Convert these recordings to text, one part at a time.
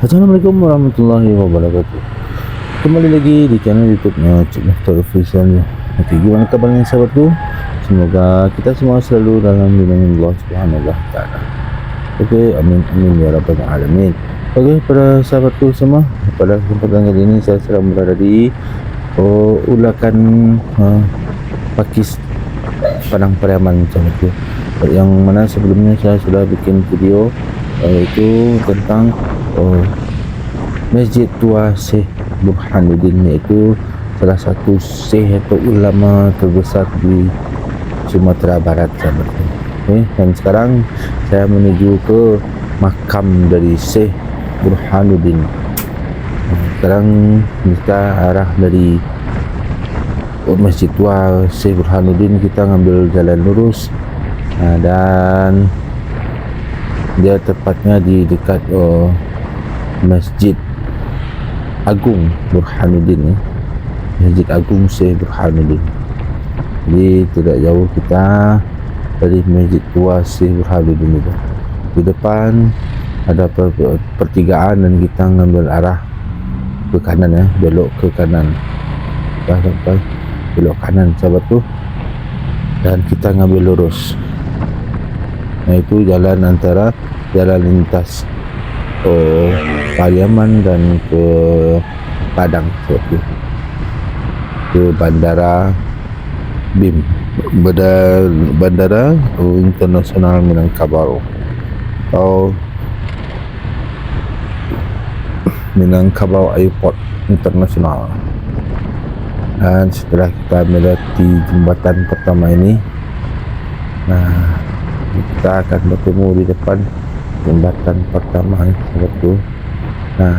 Assalamualaikum warahmatullahi wabarakatuh. Kembali lagi di channel YouTube-nya Cik Muhtar Official. Oke, gimana kabarnya sahabatku? Semoga kita semua selalu dalam lindungan Allah Subhanahu wa taala. Oke, amin amin ya rabbal alamin. Oke, para sahabatku semua, pada kesempatan kali ini saya sedang berada di ulakan Pakis Padang Pariaman sahabatku. Yang mana sebelumnya saya sudah bikin video yaitu tentang Masjid Tua Syekh Burhanuddin, iaitu salah satu syekh atau ulama terbesar di Sumatera Barat sahabatku. Dan sekarang saya menuju ke makam dari Syekh Burhanuddin. Sekarang kita arah dari Masjid Tua Syekh Burhanuddin, kita ngambil jalan lurus dan dia tepatnya di dekat Masjid Agung Burhanuddin, Masjid Agung Syekh Burhanuddin. Jadi tidak jauh kita dari Masjid Tua Syekh Burhanuddin itu. Di depan ada pertigaan dan kita ngambil arah ke kanan ya, belok ke kanan. Kita sampai belok kanan sahabatku, dan kita ngambil lurus. Nah, itu jalan antara jalan lintas Pariaman dan ke Padang sahabatku, ke Bandara BIM, Bandara Internasional Minangkabau atau Minangkabau Airport Internasional. Dan setelah kita melewati jembatan pertama ini, nah kita akan bertemu di depan jembatan pertama sahabatku. Nah,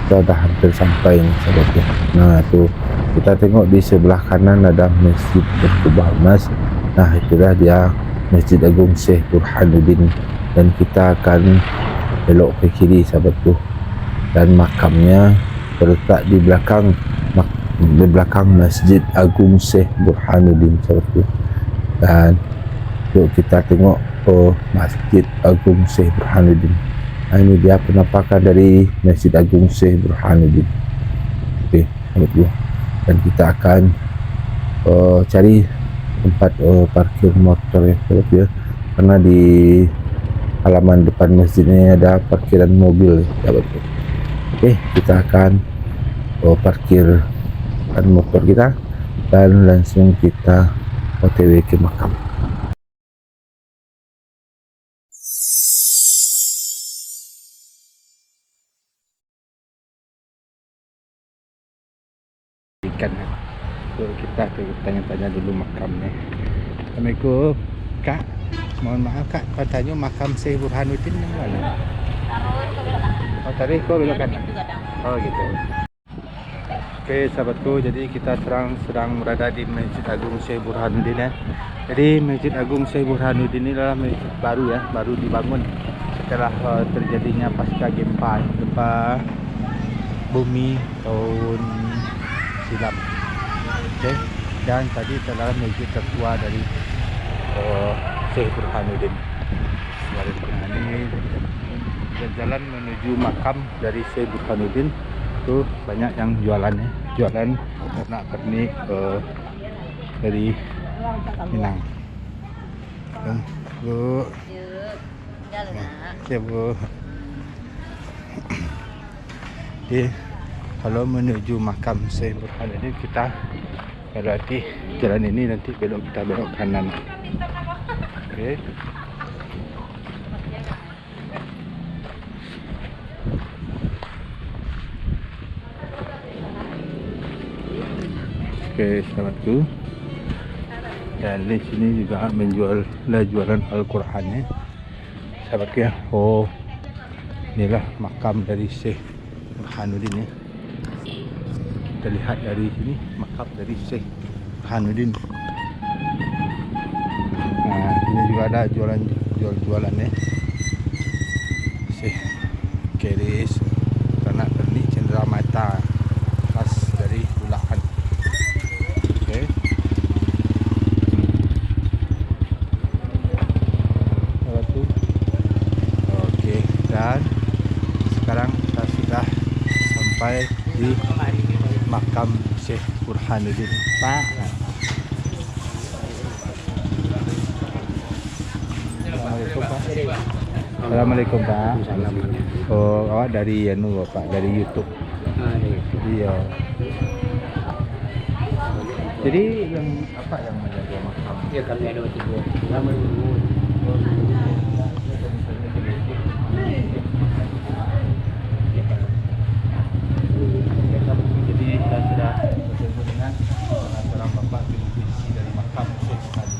kita dah hampir sampai nih sahabatku. Nah, itu kita tengok di sebelah kanan ada Masjid Berkubah Emas. Nah, itulah dia Masjid Agung Syekh Burhanuddin, dan kita akan belok ke kiri sahabatku. Dan makamnya terletak di belakang Masjid Agung Syekh Burhanuddin sahabatku. Dan yuk kita tengok Masjid Agung Syekh Burhanuddin. Nah, ini dia penampakan dari Masjid Agung Syekh Burhanuddin. Okey, sahabatku. Dan kita akan cari tempat parkir motor ya sahabatku ya. Karena di halaman depan masjid ini ada parkiran mobil sahabatku. Okey, kita akan parkirkan motor kita dan langsung kita OTW ke makam. So, kita tanya-tanya dulu makamnya. Assalamualaikum Kak, mohon maaf Kak, katanya makam Syekh Burhanuddin yang mana? Oh, tadi kau belok kanan. Oh gitu. Oke sahabatku, jadi kita sedang berada di Masjid Agung Syekh Burhanuddin ya. Jadi Masjid Agung Syekh Burhanuddin ini adalah masjid baru ya, baru dibangun setelah terjadinya pasca gempa bumi tahun silam. Oke, dan tadi adalah masjid tertua dari Syekh Burhanuddin. Nah, ini jalan menuju makam dari Syekh Burhanuddin. Itu banyak yang jualan pernak-pernik dari Minang. Bu, ya Bu. Jadi kalau menuju makam Syekh Burhanuddin, kita berarti jalan ini, nanti kita belok kanan. Oke. Oke sahabatku, dan di sini juga jualan Al-Quran ya sahabatku ya. Oh, inilah makam dari Syekh Burhanuddin ya. Kita lihat dari sini makam dari Syekh Burhanuddin. Nah, ini juga ada jualan ya. Syekh keris, pernak pernik cenderamata khas dari Bulakan. Oke, dan sekarang sampai di makam Syekh Burhanuddin, Pak. Assalamualaikum, Pak. Assalamualaikum, Pak. Oh, awak dari Bapak, dari YouTube. Iya. Jadi yang apa yang menjaga makam? Ya kami ada tiga. Lama dulu. Jadi kita sudah bertemu dengan seorang bapak visi dari makam Syekh tadi.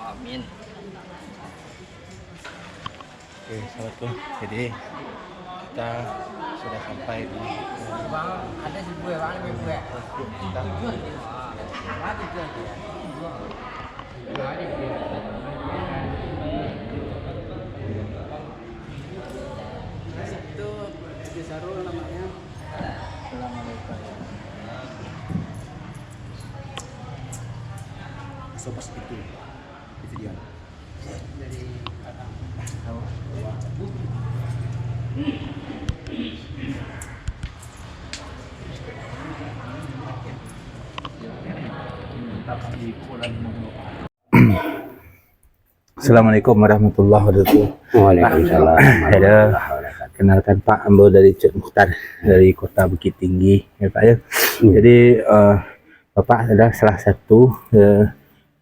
Amin. Oke, sahabatku. Jadi kita sudah sampai di Ada si gue, ada gue. kita. Itu di Sarul namanya. Sopas itu dia. Dari Assalamualaikum warahmatullahi wabarakatuh. Waalaikumsalam. Ada kenalkan Pak, Ambo dari Cik Mukhtar dari Kota Bukit Tinggi, ya Pak ya. Jadi Bapak adalah salah satu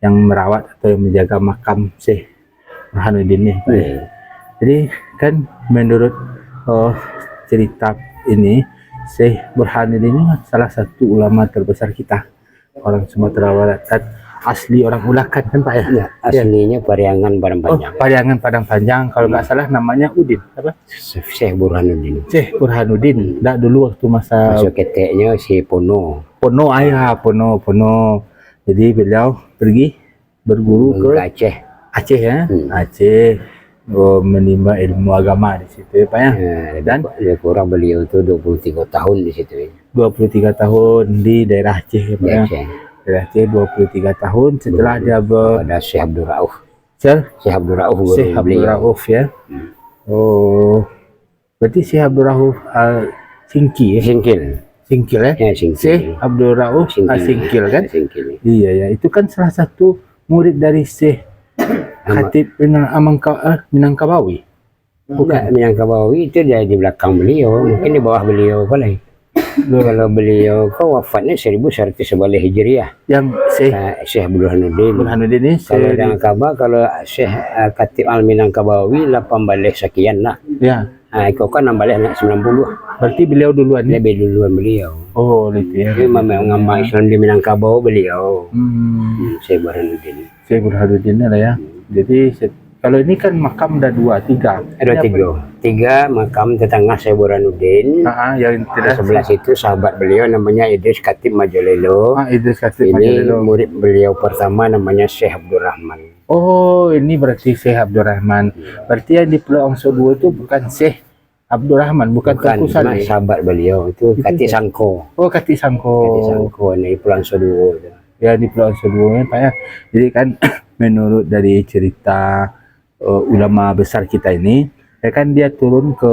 yang merawat atau yang menjaga makam Syekh Burhanuddin nih, Pak. Iya. Jadi kan menurut cerita ini, Syekh Burhanuddin ini salah satu ulama terbesar kita, orang Sumatera Barat, asli orang Ulakan kan Pak ya? Ya, aslinya Pariangan Padang Oh, Panjang. Pariangan Padang Panjang, kalau nggak salah namanya Udin apa? Syekh Burhanuddin. Syekh Burhanuddin. Nggak dulu waktu masa Masuk keteknya si Pono. Pono, ayah Pono. Jadi beliau pergi berguru ke Aceh. Aceh ya, Hmm. Aceh, menimba ilmu agama di situ ya Pak ya. Dan Dan kurang beliau itu 23 tahun di situ. 23 tahun di daerah Aceh ya Pak Di ya. Aceh. Daerah Aceh 23 tahun setelah dia Ada Syekh Abdul Rauf. Syekh Abdul Rauf guru Syekh Abdul beliau. Rauf ya. Oh, berarti Syekh Abdul Rauf Singki ya? Singkil. Singkil ya? Ya, Singkil. Syekh Abdul Rauf Singkil kan? Singkil. Iya ya, itu kan salah satu murid dari Syekh Khatib Minangkabawi. Bukan Minangkabawi itu dia di belakang beliau, mungkin di bawah beliau boleh. Kalau beliau wafatnya 1111 Hijriah. Yang Syekh Syekh Burhanuddin. Burhanuddin ini Kalau Minangkabau, kalau Syekh Khatib Al Minangkabawi 18 sekian lah. ya, Kau kan 16 nak 90. berarti beliau duluan ya? Lebih duluan beliau. Oh, gitu ya. Dia mengambang Islam di Minangkabau beliau. Syekh Burhanuddin. Syekh Burhanuddin lah ya. Jadi kalau ini kan makam ada 2, 3. Ada tiga makam tetangga Syekh Burhanuddin. Yang tidak Sebelah situ sahabat beliau namanya Idris Khatib Majolelo. Idris Khatib Ini Majolelo. murid beliau pertama namanya Syekh Abdurrahman. Oh, ini berarti Syekh Abdurrahman. Berarti yang di Pulau Angso 2 itu bukan Syekh Abdurrahman, bukan Tengku Cuma Saleh. sahabat beliau itu Kati Sangko. Oh, Kati Sangko. Kati Sangko ini Pulau Soduo. Ya, di Pulau Angso 2 ya Pak ya. Jadi kan menurut dari cerita ulama besar kita ini, ya kan dia turun ke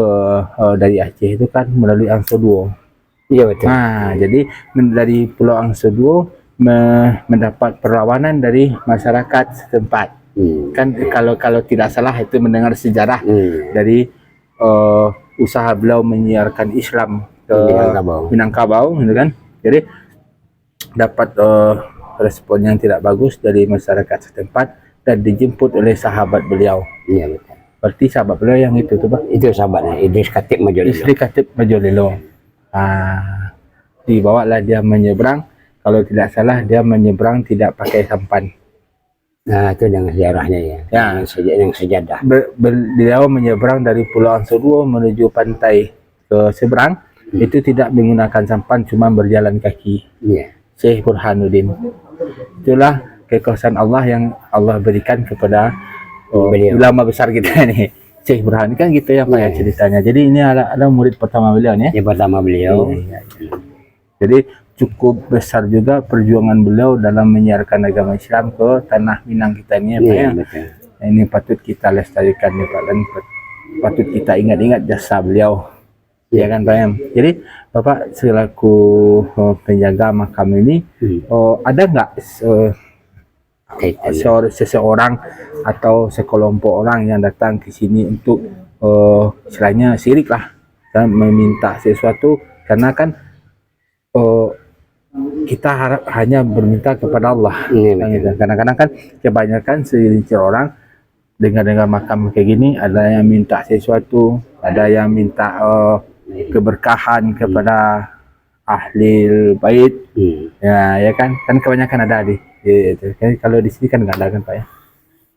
dari Aceh itu kan melalui Angso 2. Iya betul. Nah, jadi dari Pulau Angso 2 mendapat perlawanan dari masyarakat setempat. Kan kalau tidak salah itu mendengar sejarah dari usaha beliau menyiarkan Islam ke Minangkabau gitu kan. Jadi dapat respon yang tidak bagus dari masyarakat setempat dan dijemput oleh sahabat beliau. Iya betul. Berarti sahabat beliau yang itu tuh Pak, Itu sahabatnya Idris Khatib Majolelo. istri Khatib Majolelo. Dibawalah dia menyeberang, kalau tidak salah dia menyeberang tidak pakai sampan. Nah itu dengan sejarahnya ya. Ya. Yang sejadah. Beliau menyeberang dari Pulau Angso 2 menuju pantai ke seberang, itu tidak menggunakan sampan, cuma berjalan kaki. Iya. Syekh Burhanuddin. Itulah kekuasaan Allah yang Allah berikan kepada Beliau. ulama besar kita ini. Syekh Burhan kan gitu ya Pak ya ceritanya. Jadi ini ada murid pertama beliau nih. Yang pertama beliau. Jadi cukup besar juga perjuangan beliau dalam menyiarkan agama Islam ke tanah Minang kita ini ya Pak Iya, ya. betul. Nah, ini patut kita lestarikan ya Pak, dan patut kita ingat-ingat jasa beliau. Ya kan Pak Em? Jadi Bapak selaku penjaga makam ini, ada nggak Kaitannya. seseorang atau sekelompok orang yang datang ke sini untuk istilahnya syirik lah dan meminta sesuatu, karena kan kita harap hanya berminta kepada Allah. Kadang-kadang kan kebanyakan segelintir orang dengar makam kayak gini, ada yang minta sesuatu, ada yang minta keberkahan kepada ahli bait, ya kan kebanyakan ada di itu. Kalau di sini kan nggak ada kan Pak ya.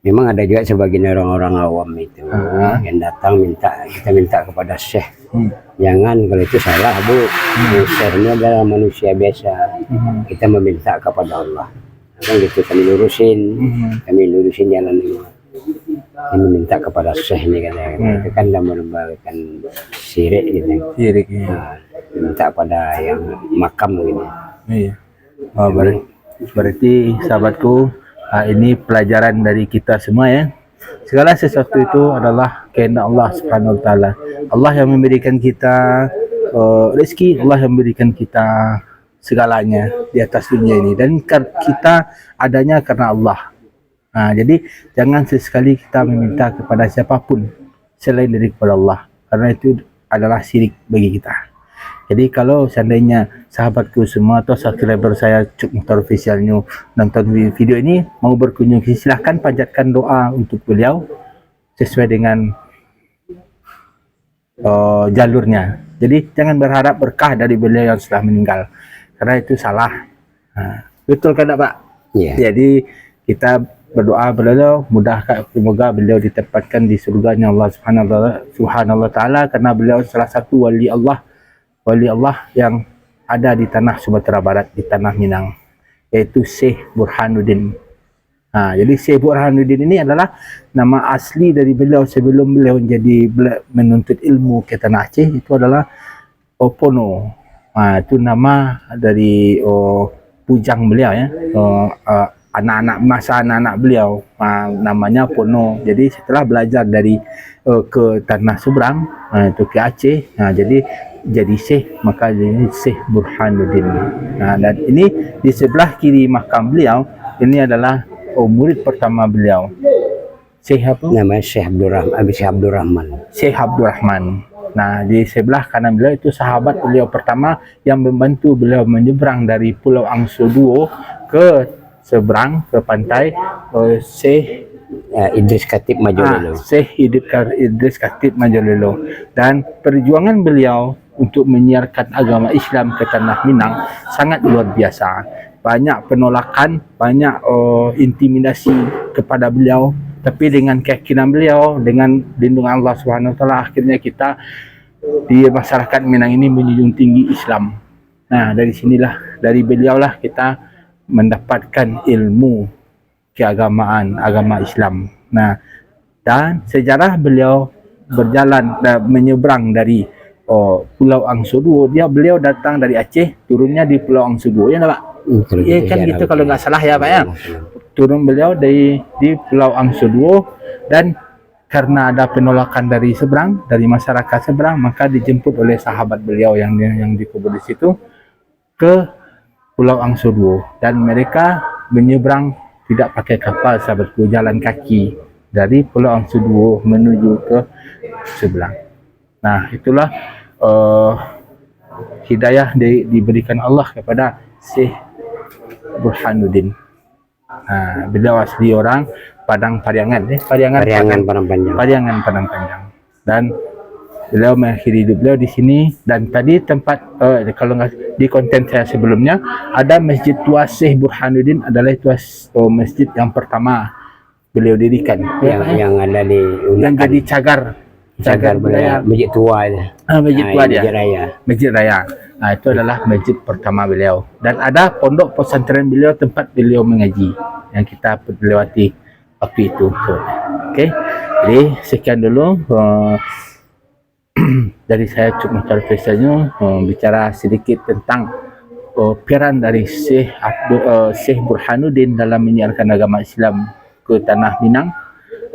Memang ada juga sebagian orang-orang awam itu yang datang kita minta kepada Syekh. Jangan, kalau itu salah Bu. Syekh ini adalah manusia biasa. Kita meminta kepada Allah. Kan gitu kami lurusin jalan ini. Kami minta kepada Syekh ini kan. Itu kan merupakan syirik gitu. Syirik ya. Nah, minta pada yang makam gitu. Iya. Oh, berarti sahabatku, ini pelajaran dari kita semua ya. Segala sesuatu itu adalah kehendak Allah Subhanahu wa taala. Allah yang memberikan kita rezeki, Allah yang memberikan kita segalanya di atas dunia ini, dan kita adanya karena Allah. Nah, jadi jangan sesekali kita meminta kepada siapapun selain daripada Allah, karena itu adalah syirik bagi kita. Jadi kalau seandainya sahabatku semua atau subscriber saya Cuk Mukhtar Official New nonton video ini mau berkunjung, silahkan panjatkan doa untuk beliau sesuai dengan jalurnya. Jadi jangan berharap berkah dari beliau yang sudah meninggal, karena itu salah. Nah, betul kan Pak? Iya. Jadi kita berdoa beliau, semoga beliau ditempatkan di surganya Allah Subhanahu wa taala, karena beliau salah satu wali Allah yang ada di tanah Sumatera Barat, di tanah Minang, yaitu Syekh Burhanuddin. Nah, jadi Syekh Burhanuddin ini adalah nama asli dari beliau sebelum beliau menuntut ilmu ke tanah Aceh, itu adalah Opono. Nah, itu nama dari pujang beliau ya. Anak-anak beliau, namanya Pono. Jadi setelah belajar dari ke tanah seberang, itu ke Aceh, jadi Syekh, maka jadi Syekh Burhanuddin. Nah, dan ini di sebelah kiri makam beliau, ini adalah murid pertama beliau, Syekh apa? Namanya Syekh Abdurrahman. Syekh Abdurrahman. Nah, di sebelah kanan beliau itu sahabat beliau pertama yang membantu beliau menyeberang dari Pulau Angso Duo ke seberang ke pantai, Syekh Idris Khatib Majolelo. Syekh Idris Khatib Majolelo. Dan perjuangan beliau untuk menyiarkan agama Islam ke tanah Minang sangat luar biasa. Banyak penolakan, banyak intimidasi kepada beliau, tapi dengan keyakinan beliau, dengan lindungan Allah Subhanahu wa taala, akhirnya kita di masyarakat Minang ini menjunjung tinggi Islam. Nah, dari sinilah, dari beliaulah kita mendapatkan ilmu keagamaan, agama Islam. Nah, dan sejarah beliau berjalan dan menyeberang dari Pulau Angso Duo. Beliau datang dari Aceh, turunnya di Pulau Angso Duo, ya Pak? Iya kan gitu kalau nggak salah ya Pak ya. Turun beliau di Pulau Angso Duo, dan karena ada penolakan dari seberang, dari masyarakat seberang, maka dijemput oleh sahabat beliau yang dikubur di situ ke Pulau Angso Duo, dan mereka menyeberang tidak pakai kapal sahabatku, jalan kaki dari Pulau Angso Duo menuju ke seberang. Nah, itulah hidayah diberikan Allah kepada Syekh Burhanuddin. Nah, beliau asli orang Padang Pariangan, Pariangan Padang Panjang. Dan beliau mengakhiri hidup beliau di sini. Dan tadi tempat kalau nggak di konten saya sebelumnya, ada Masjid Tua Syekh Burhanuddin, adalah itu masjid yang pertama beliau dirikan. Yang ada di yang jadi cagar budaya Masjid Tua itu. Masjid Tua dia. Masjid Raya. Nah, itu adalah masjid pertama beliau. Dan ada pondok pesantren beliau, tempat beliau mengaji, yang kita lewati waktu itu. Oke, jadi sekian dulu dari saya Cuk Muhtar Faisal bicara sedikit tentang peran dari Syekh Burhanuddin dalam menyiarkan agama Islam ke tanah Minang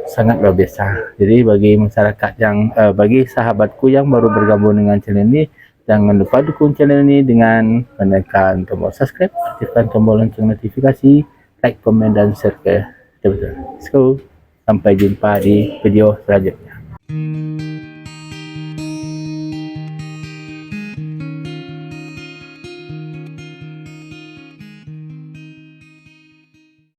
sangat luar biasa. Jadi bagi masyarakat yang bagi sahabatku yang baru bergabung dengan channel ini, jangan lupa dukung channel ini dengan menekan tombol subscribe, aktifkan tombol lonceng notifikasi, like, komen, dan share ke teman-teman. Let's go. Sampai jumpa di video selanjutnya.